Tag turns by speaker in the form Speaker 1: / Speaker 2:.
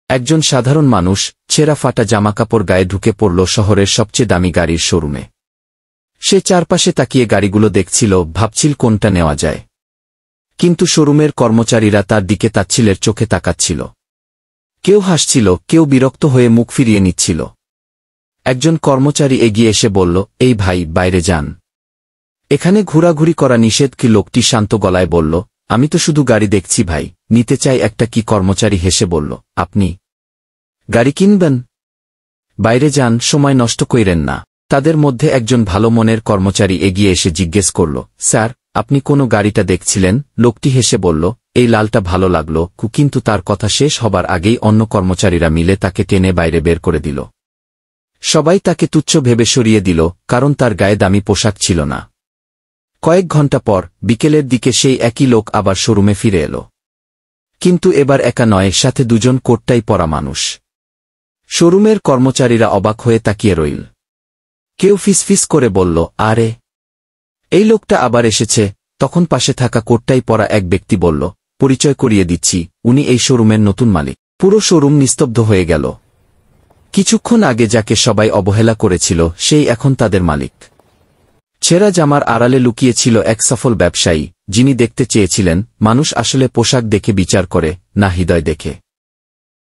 Speaker 1: একজন সাধারণ মানুষ ছেঁড়া ফাটা জামাকাপড় গায়ে ঢুকে পড়ল শহরের সবচেয়ে দামি গাড়ির শোরুমে। সে চারপাশে তাকিয়ে গাড়িগুলো দেখছিল, ভাবছিল কোনটা নেওয়া যায়। কিন্তু শোরুমের কর্মচারীরা তার দিকে তাচ্ছিলের চোখে তাকাচ্ছিল। কেউ হাসছিল, কেউ বিরক্ত হয়ে মুখ ফিরিয়ে নিচ্ছিল। একজন কর্মচারী এগিয়ে এসে বলল, এই ভাই, বাইরে যান। এখানে ঘোরাঘুরি করা নিষেধ। কি? লোকটি শান্ত গলায় বলল, আমি তো শুধু গাড়ি দেখছি ভাই, নিতে চাই একটা। কি? কর্মচারী হেসে বলল, আপনি গাড়ি কিনবেন? বাইরে যান, সময় নষ্ট কইরেন না। তাদের মধ্যে একজন ভালো মনের কর্মচারী এগিয়ে এসে জিজ্ঞেস করল, স্যার, আপনি কোন গাড়িটা দেখছিলেন? লোকটি হেসে বলল, এই লালটা ভালো লাগলো। কিন্তু তার কথা শেষ হবার আগেই অন্য কর্মচারীরা মিলে তাকে টেনে বাইরে বের করে দিল। সবাই তাকে তুচ্ছ ভেবে সরিয়ে দিল, কারণ তার গায়ে দামি পোশাক ছিল না। কয়েক ঘন্টা পর বিকেলের দিকে সেই একই লোক আবার শোরুমে ফিরে এল। কিন্তু এবার একা নয়, সাথে দুজন কোটটাই পরা মানুষ। শোরুমের কর্মচারীরা অবাক হয়ে তাকিয়ে রইল। কেউ ফিসফিস করে বলল, আরে, এই লোকটা আবার এসেছে। তখন পাশে থাকা কোটটাই পরা এক ব্যক্তি বলল, পরিচয় করিয়ে দিচ্ছি, উনি এই শোরুমের নতুন মালিক। পুরো শোরুম নিস্তব্ধ হয়ে গেল। কিছুক্ষণ আগে যাকে সবাই অবহেলা করেছিল, সেই এখন তাদের মালিক। ছেঁড়া জামার আড়ালে লুকিয়েছিল এক সফল ব্যবসায়ী, যিনি দেখতে চেয়েছিলেন মানুষ আসলে পোশাক দেখে বিচার করে, না হৃদয় দেখে।